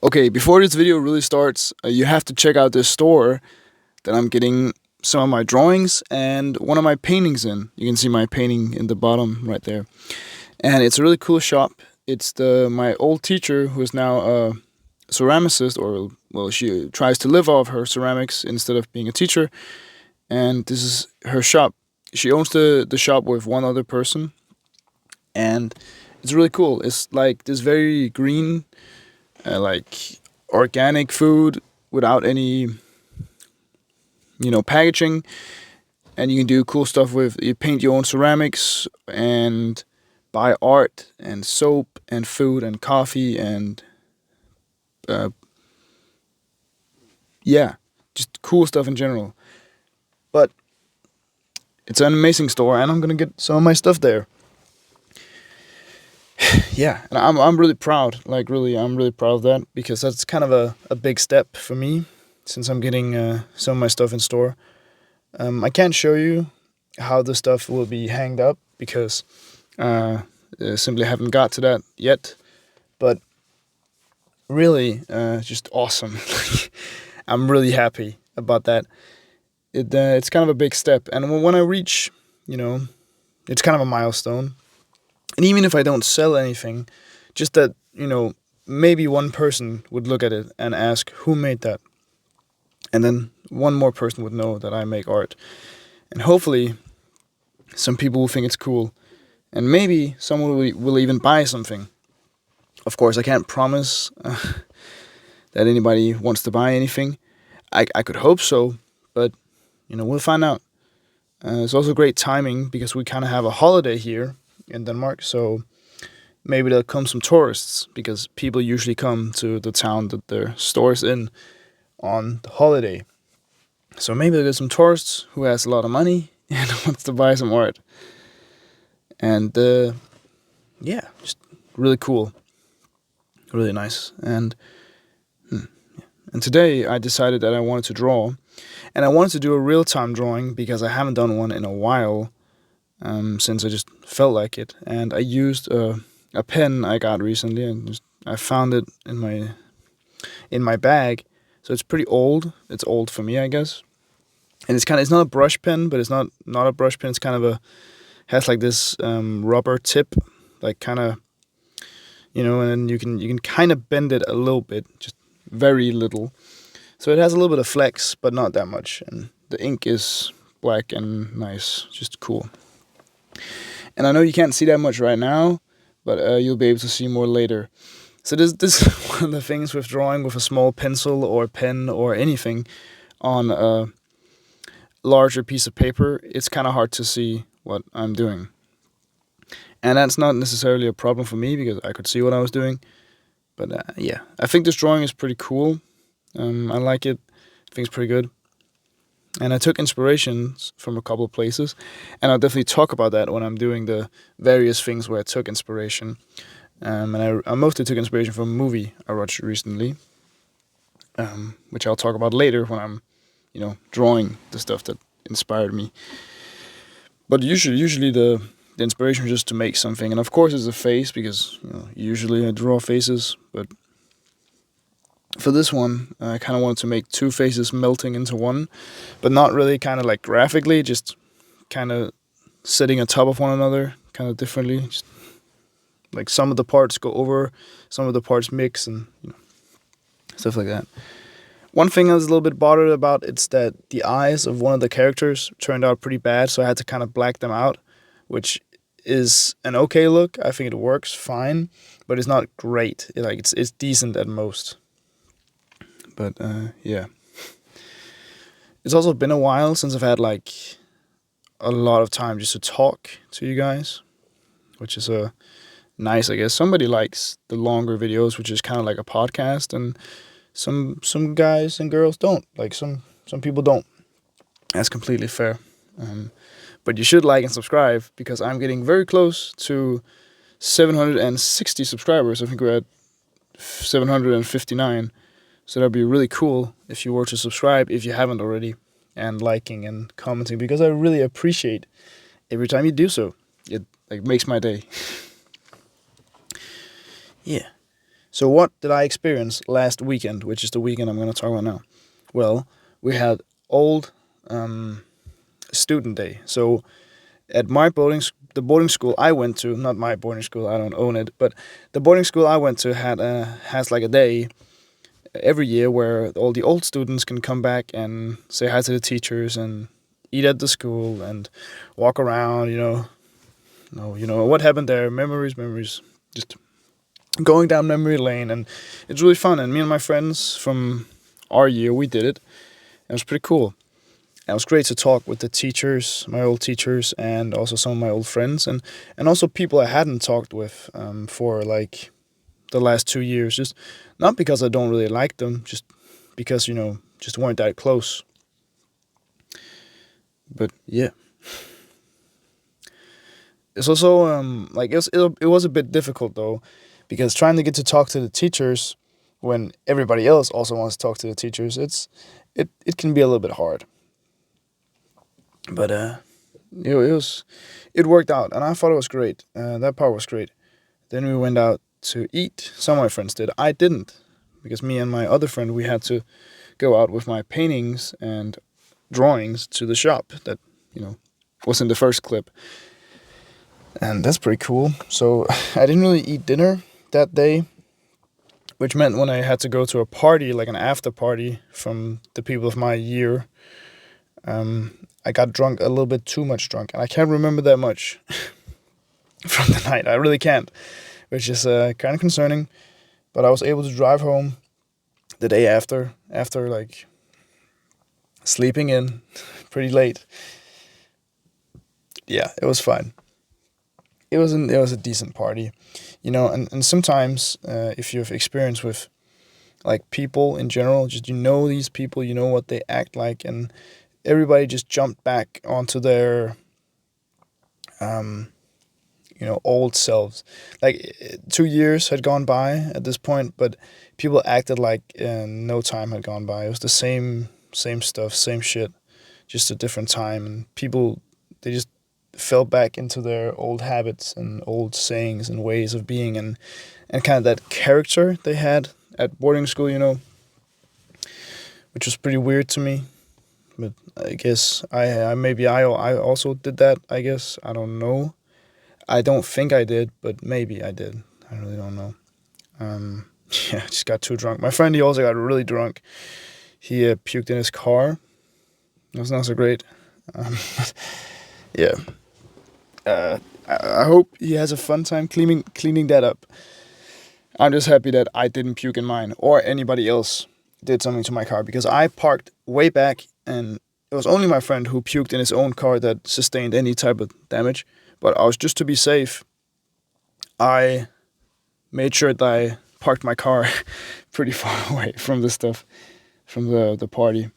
Okay, before this video really starts, you have to check out this store that I'm getting some of my drawings and one of my paintings in. You can see my painting in the bottom right there. And it's a really cool shop. It's my old teacher who is now a ceramicist, or well, she tries to live off her ceramics instead of being a teacher. And this is her shop. She owns the shop with one other person, and it's really cool. It's like this very green, like organic food without any packaging, and you can do cool stuff with. You paint your own ceramics and buy art and soap and food and coffee and uh, yeah, just cool stuff in general. But it's an amazing store, and I'm gonna get some of my stuff there. Yeah, and I'm really proud. Like really, I'm really proud of that because that's kind of a big step for me since I'm getting some of my stuff in store. I can't show you how the stuff will be hanged up because simply haven't got to that yet. But really, just awesome. I'm really happy about that. It's kind of a big step, and when I reach, it's kind of a milestone. And even if I don't sell anything, just that, maybe one person would look at it and ask, who made that? And then one more person would know that I make art. And hopefully, some people will think it's cool. And maybe someone will even buy something. Of course, I can't promise that anybody wants to buy anything. I could hope so, but, we'll find out. It's also great timing because we kind of have a holiday here in Denmark, so maybe there'll come some tourists because people usually come to the town that their store's in on the holiday. So maybe there's some tourists who has a lot of money and wants to buy some art. And yeah, just really cool, really nice. And today I decided that I wanted to draw, and I wanted to do a real-time drawing because I haven't done one in a while. Since I just felt like it, and I used a pen I got recently, and I found it in my bag. So it's pretty old. It's old for me, I guess. And it's not a brush pen, but it's not a brush pen. It's kind of has like this rubber tip, like kind of, and then you can kind of bend it a little bit, just very little. So it has a little bit of flex, but not that much. And the ink is black and nice, just cool. And I know you can't see that much right now, but you'll be able to see more later. So this is one of the things with drawing with a small pencil or pen or anything on a larger piece of paper. It's kind of hard to see what I'm doing. And that's not necessarily a problem for me because I could see what I was doing. But yeah, I think this drawing is pretty cool. I like it. I think it's pretty good. And I took inspirations from a couple of places, and I'll definitely talk about that when I'm doing the various things where I took inspiration. And I mostly took inspiration from a movie I watched recently, which I'll talk about later when I'm, drawing the stuff that inspired me. But usually the inspiration is just to make something, and of course it's a face because usually I draw faces, but for this one, I kind of wanted to make two faces melting into one, but not really kind of like graphically, just kind of sitting on top of one another, kind of differently. Just like some of the parts go over, some of the parts mix, and stuff like that. One thing I was a little bit bothered about, it's that the eyes of one of the characters turned out pretty bad, so I had to kind of black them out, which is an okay look. I think it works fine, but it's not great. It's decent at most. But yeah, it's also been a while since I've had like a lot of time just to talk to you guys, which is nice, I guess. Somebody likes the longer videos, which is kind of like a podcast, and some guys and girls don't. Like some people don't. That's completely fair. But you should like and subscribe because I'm getting very close to 760 subscribers. I think we're at 759. So that'd be really cool if you were to subscribe if you haven't already, and liking and commenting, because I really appreciate every time you do so. It makes my day. Yeah. So what did I experience last weekend, which is the weekend I'm going to talk about now? Well, we had old student day. So at the boarding school I went to, not my boarding school, I don't own it, but the boarding school I went to has like a day every year where all the old students can come back and say hi to the teachers and eat at the school and walk around, what happened there, memories, just going down memory lane, and it's really fun. And me and my friends from our year, we did it. It was pretty cool. It was great to talk with the teachers, my old teachers, and also some of my old friends, and also people I hadn't talked with for like the last 2 years. Just not because I don't really like them, just because just weren't that close. But yeah, it's also it was a bit difficult though, because trying to get to talk to the teachers when everybody else also wants to talk to the teachers, it can be a little bit hard. But it worked out, and I thought it was great. That part was great. Then we went out to eat. Some of my friends did. I didn't, because me and my other friend, we had to go out with my paintings and drawings to the shop that was in the first clip, and that's pretty cool. So I didn't really eat dinner that day, which meant when I had to go to a party, like an after party from the people of my year, I got drunk, a little bit too much drunk, and I can't remember that much from the night. I really can't, which is kind of concerning. But I was able to drive home the day after like sleeping in pretty late. Yeah, it was fine. It was a decent party, and sometimes if you have experience with like people in general, just these people, you know what they act like, and everybody just jumped back onto their old selves. Like 2 years had gone by at this point, but people acted like no time had gone by. It was the same stuff, same shit, just a different time, and people, they just fell back into their old habits and old sayings and ways of being, and kind of that character they had at boarding school, which was pretty weird to me. But I guess I also did that, I guess. I don't know. I don't think I did, but maybe I did. I really don't know. Yeah, I just got too drunk. My friend, he also got really drunk. He puked in his car. It was not so great. Yeah. I hope he has a fun time cleaning that up. I'm just happy that I didn't puke in mine, or anybody else did something to my car, because I parked way back, and it was only my friend who puked in his own car that sustained any type of damage. But I was, just to be safe, I made sure that I parked my car pretty far away from the stuff, from the party.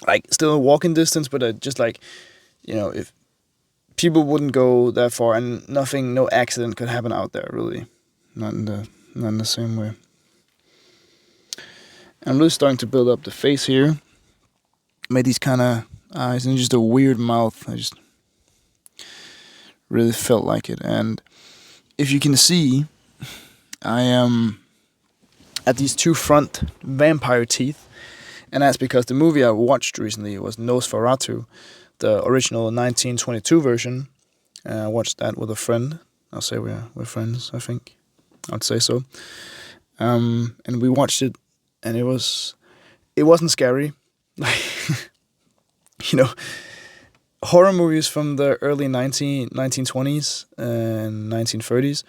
Like, still a walking distance, but just like, if people wouldn't go that far, and no accident could happen out there, really. Not in the same way. I'm really starting to build up the face here. Made these kind of eyes and just a weird mouth. I just really felt like it. And if you can see, I am at these two front vampire teeth. And that's because the movie I watched recently was Nosferatu, the original 1922 version. I watched that with a friend. I'll say we're friends, I think. I'd say so. And we watched it, and it wasn't scary. Like, horror movies from the early 1920s and 1930s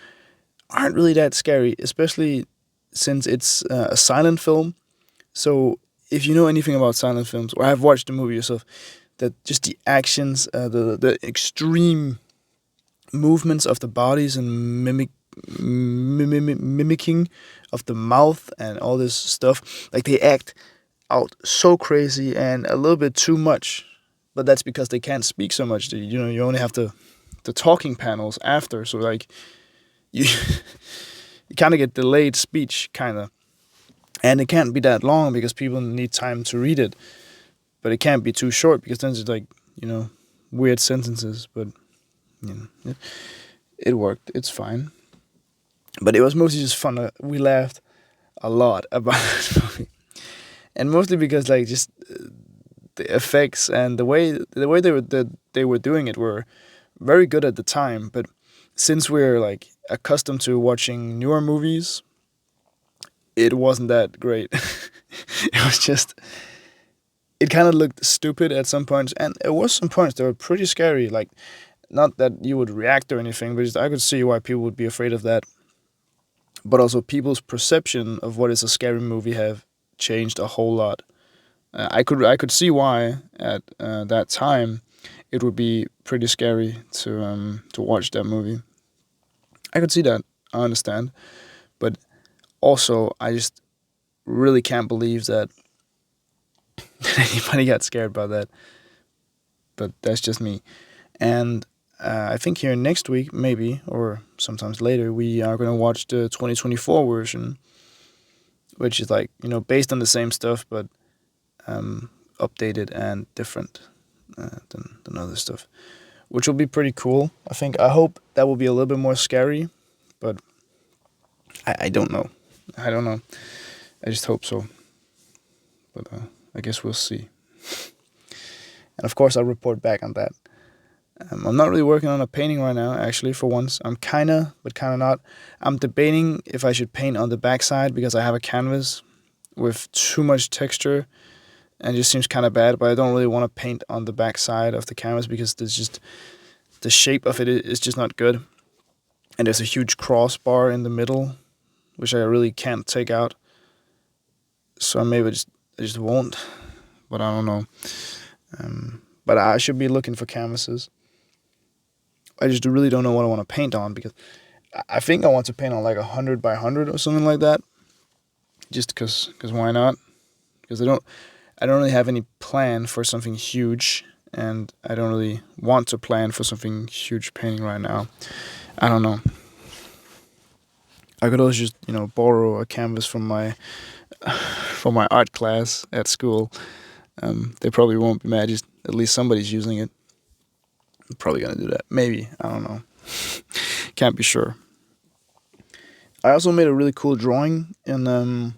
aren't really that scary, especially since it's a silent film. So if you know anything about silent films, or have watched the movie yourself, that just the actions, the extreme movements of the bodies and mimicking of the mouth and all this stuff, like they act out so crazy and a little bit too much. But that's because they can't speak so much. You only have the talking panels after, so like you you kind of get delayed speech, kind of. And it can't be that long because people need time to read it. But it can't be too short because then it's like, weird sentences. But, it worked. It's fine. But it was mostly just fun. We laughed a lot about this movie, and mostly because like just the effects and the way they were doing it were very good at the time. But since we're like accustomed to watching newer movies, it wasn't that great. It was just it kind of looked stupid at some points, and it was some points that were pretty scary. Like not that you would react or anything, but just, I could see why people would be afraid of that. But also people's perception of what is a scary movie have changed a whole lot. I could see why at that time it would be pretty scary to watch that movie. I could see that. I understand, but also I just really can't believe that anybody got scared by that. But that's just me. And I think here next week, maybe, or sometimes later, we are going to watch the 2024 version, which is like, based on the same stuff, but updated and different than other stuff, which will be pretty cool. I hope that will be a little bit more scary, but I don't know. I don't know. I just hope so. But I guess we'll see. And of course, I'll report back on that. I'm not really working on a painting right now, actually, for once. I'm kinda, but kinda not. I'm debating if I should paint on the backside because I have a canvas with too much texture and it just seems kind of bad, but I don't really want to paint on the backside of the canvas because there's just the shape of it is just not good. And there's a huge crossbar in the middle, which I really can't take out. So maybe I just won't, but I don't know. But I should be looking for canvases. I just really don't know what I want to paint on because I think I want to paint on like 100 by 100 or something like that. Just because why not? Because I don't really have any plan for something huge, and I don't really want to plan for something huge painting right now. I don't know. I could also just borrow a canvas from my art class at school. They probably won't be mad. Just at least somebody's using it. I'm probably gonna do that. Maybe, I don't know. Can't be sure. I also made a really cool drawing in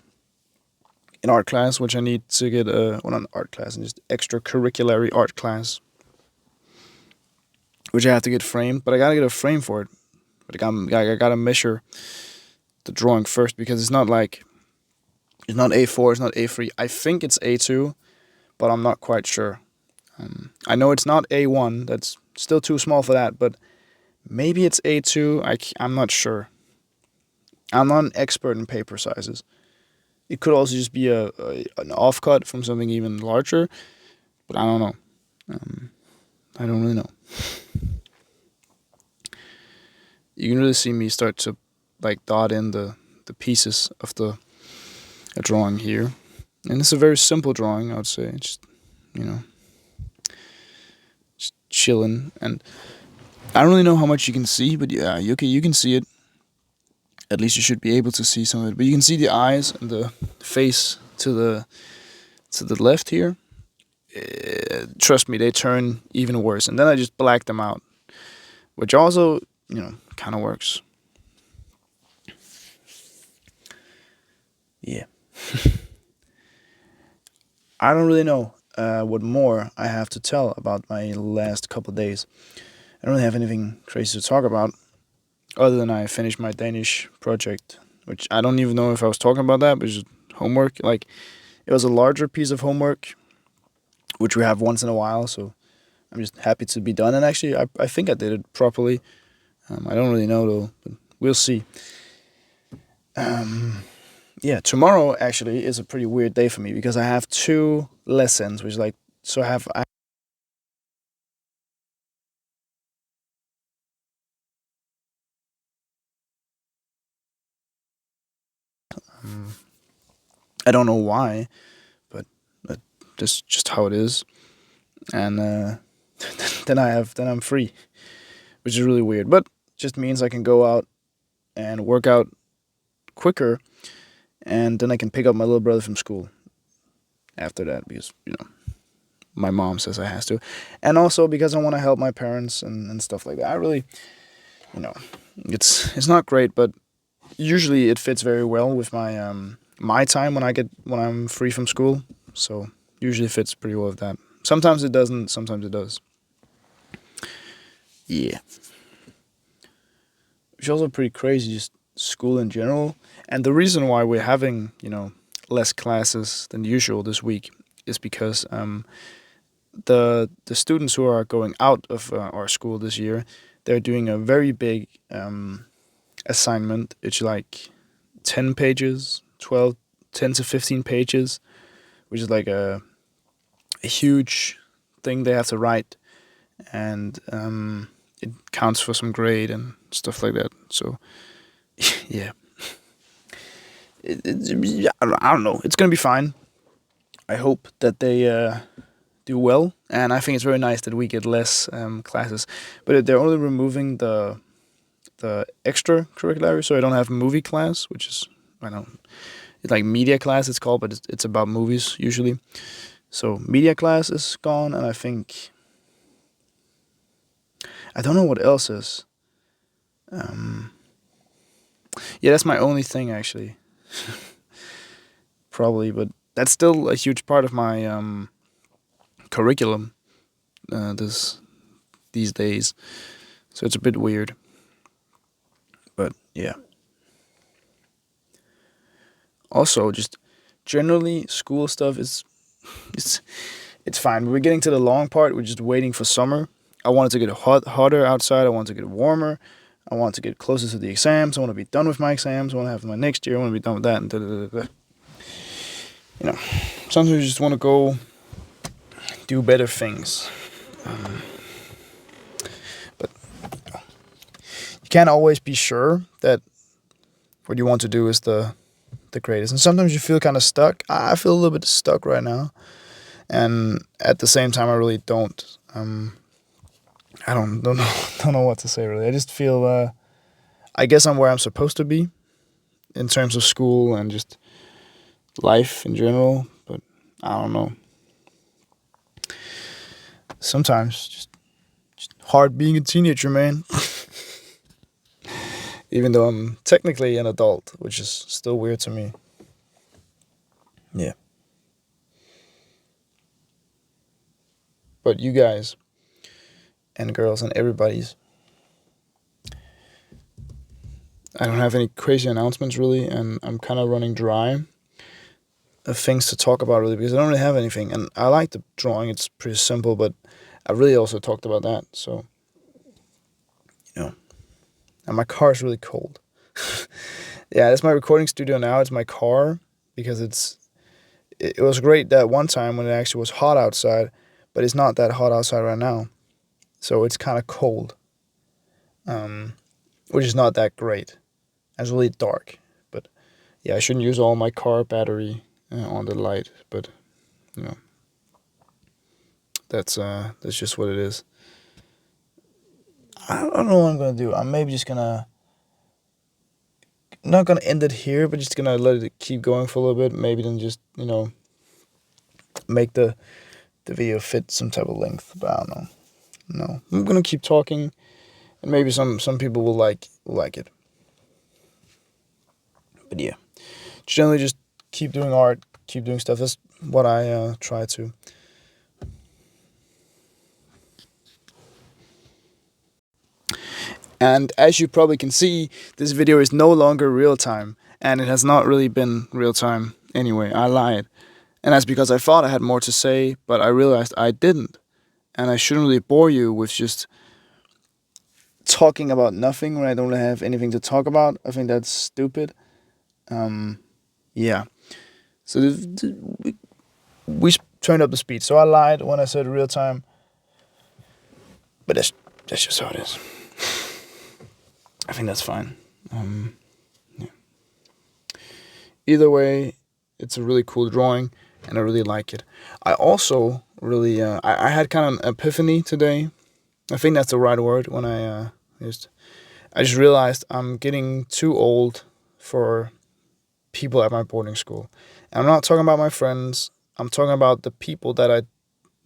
art class, which I need to get not art class, and just extracurricular art class, which I have to get framed. But I gotta get a frame for it. But I gotta measure the drawing first because it's not A4, it's not A3. I think it's A2, but I'm not quite sure. I know it's not A1. That's still too small for that, but maybe it's A2. I'm not sure. I'm not an expert in paper sizes. It could also just be an offcut from something even larger, but I don't know. I don't really know. You can really see me start to like dot in the pieces of the drawing here, and it's a very simple drawing. I would say, just just chilling, and I don't really know how much you can see, but yeah, you can see it. At least you should be able to see some of it. But you can see the eyes and the face to the left here. Trust me, they turn even worse. And then I just black them out, which also, kind of works. Yeah. I don't really know what more I have to tell about my last couple of days. I don't really have anything crazy to talk about. Other than I finished my Danish project, which I don't even know if I was talking about that, but it's just homework. Like, it was a larger piece of homework, which we have once in a while, so I'm just happy to be done. And actually, I think I did it properly. I don't really know, though, but we'll see. Yeah, tomorrow, actually, is a pretty weird day for me because I have 2 lessons, which, like, so I don't know why, but that's just how it is. And then I'm free, which is really weird. But just means I can go out and work out quicker, and then I can pick up my little brother from school after that because my mom says I has to, and also because I want to help my parents and stuff like that. I really, it's not great, but usually it fits very well with my time when I'm free from school. So usually fits pretty well with that. Sometimes it doesn't. Sometimes it does. Yeah. Which is also pretty crazy, just school in general. And the reason why we're having, less classes than usual this week is because the students who are going out of our school this year, they're doing a very big assignment. It's like 10 pages, 12, 10 to 15 pages, which is like a huge thing they have to write. And it counts for some grade and stuff like that. So, yeah. I don't know. It's going to be fine. I hope that they do well. And I think it's very nice that we get less classes. But they're only removing the extracurricular, so I don't have movie class, which is, I don't, it's like media class it's called, but it's about movies usually. So media class is gone, and I think, I don't know what else is. Yeah, that's my only thing actually. Probably, but that's still a huge part of my curriculum these days. So it's a bit weird. But yeah. Also, just generally school stuff is it's fine. We're getting to the long part. We're just waiting for summer. I want it to get hotter outside. I want it to get warmer. I want to get closer to the exams. I want to be done with my exams. I want to have my next year. I want to be done with that. And da, da, da, da. Sometimes you just want to go do better things. But you can't always be sure that what you want to do is the greatest. And sometimes you feel kind of stuck. I feel a little bit stuck right now. And at the same time, I really don't. I don't know what to say really. I just feel. I guess I'm where I'm supposed to be, in terms of school and just life in general. But I don't know. Sometimes just hard being a teenager, man. Even though I'm technically an adult, which is still weird to me. Yeah. But you guys and girls and everybody's, I don't have any crazy announcements really, and I'm kind of running dry of things to talk about really, because I don't really have anything. And I like the drawing, it's pretty simple, but I really also talked about that. So, and my car is really cold. Yeah, that's my recording studio now. It's my car, because it was great that one time when it actually was hot outside, but it's not that hot outside right now. So it's kind of cold, which is not that great. It's really dark, but yeah, I shouldn't use all my car battery on the light, but that's just what it is. I don't know what I'm gonna do. I'm maybe just gonna not gonna end it here, but just gonna let it keep going for a little bit. Maybe then just make the video fit some type of length. But I don't know. No, I'm gonna keep talking, and maybe some people will like it. But yeah, generally just keep doing art, keep doing stuff. That's what I try to. And as you probably can see, this video is no longer real time, and it has not really been real time anyway. I lied. And that's because I thought I had more to say, but I realized I didn't. And I shouldn't really bore you with just talking about nothing when I don't really have anything to talk about. I think that's stupid. Yeah. So we turned up the speed. So I lied when I said real time. But that's just how it is. I think that's fine. Yeah. Either way, it's a really cool drawing, and I really like it. I also really, I had kind of an epiphany today. I think that's the right word when I just realized I'm getting too old for people at my boarding school. And I'm not talking about my friends. I'm talking about the people that I,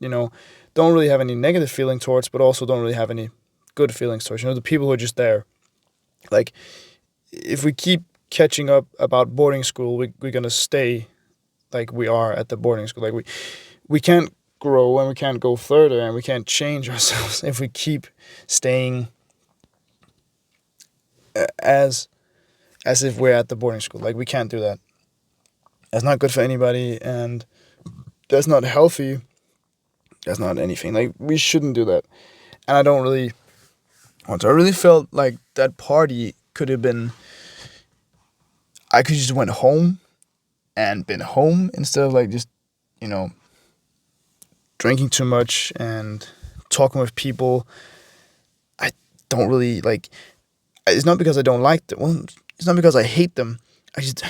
don't really have any negative feeling towards, but also don't really have any good feelings towards. The people who are just there. Like, if we keep catching up about boarding school, we're gonna stay like we are at the boarding school. Like we can't grow and we can't go further and we can't change ourselves if we keep staying as if we're at the boarding school. Like we can't do that. That's not good for anybody, and that's not healthy. That's not anything. Like we shouldn't do that. And I don't really want to. I really felt like that party could have been. I could just went home and been home instead of like just, you know, drinking too much and talking with people. I don't really like. It's not because I don't like them. Well, it's not because I hate them. I just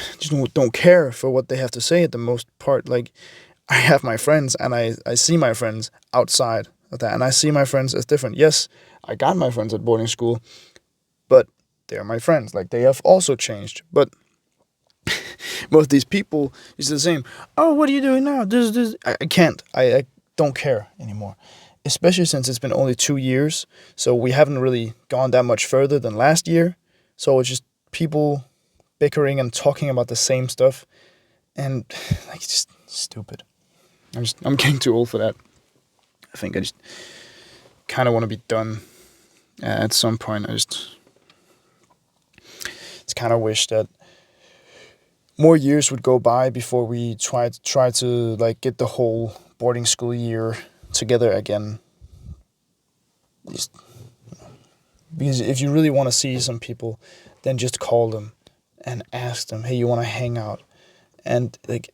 don't care for what they have to say at the most part. Like, I have my friends and I see my friends outside of that. And I see my friends as different. Yes, I got my friends at boarding school, but they're my friends. Like, they have also changed. But most of these people is the same. Oh, what are you doing now? This. I can't. I don't care anymore. Especially since it's been only 2 years. So we haven't really gone that much further than last year. So it's just people bickering and talking about the same stuff. And like, it's just stupid. I'm getting too old for that. I think I just kind of want to be done at some point. I just kind of wish that more years would go by before we try to like get the whole boarding school year together again. Just, because if you really want to see some people, then just call them and ask them, hey, you want to hang out? And like,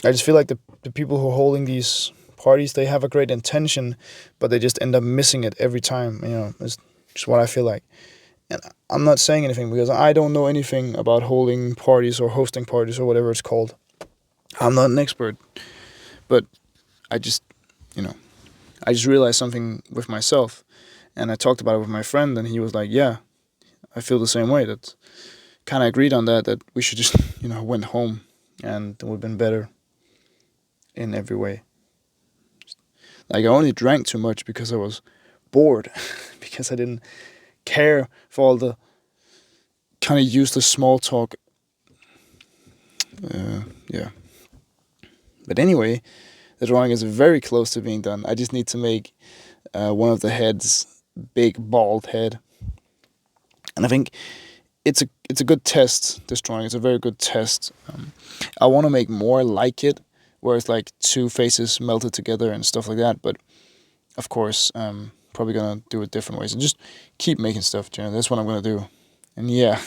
I just feel like the people who are holding these parties, they have a great intention, but they just end up missing it every time. You know, it's just what I feel like. And I'm not saying anything because I don't know anything about holding parties or hosting parties or whatever it's called. I'm not an expert, but I just, I just realized something with myself, and I talked about it with my friend, and he was like, "Yeah, I feel the same way." That kind of agreed on that we should just, went home, and it would have been better in every way. Like, I only drank too much because I was bored, because I didn't care for all the kind of useless small talk. Yeah. But anyway, the drawing is very close to being done. I just need to make one of the heads big, bald head. And I think it's a good test, this drawing. It's a very good test. I want to make more like it, where it's like two faces melted together and stuff like that. But, of course, probably going to do it different ways. And just keep making stuff, That's what I'm going to do. And yeah,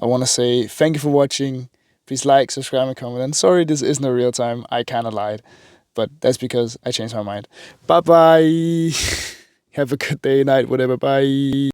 I want to say thank you for watching. Please like, subscribe, and comment. And sorry this isn't a real time. I kind of lied. But that's because I changed my mind. Bye-bye. Have a good day, night, whatever. Bye.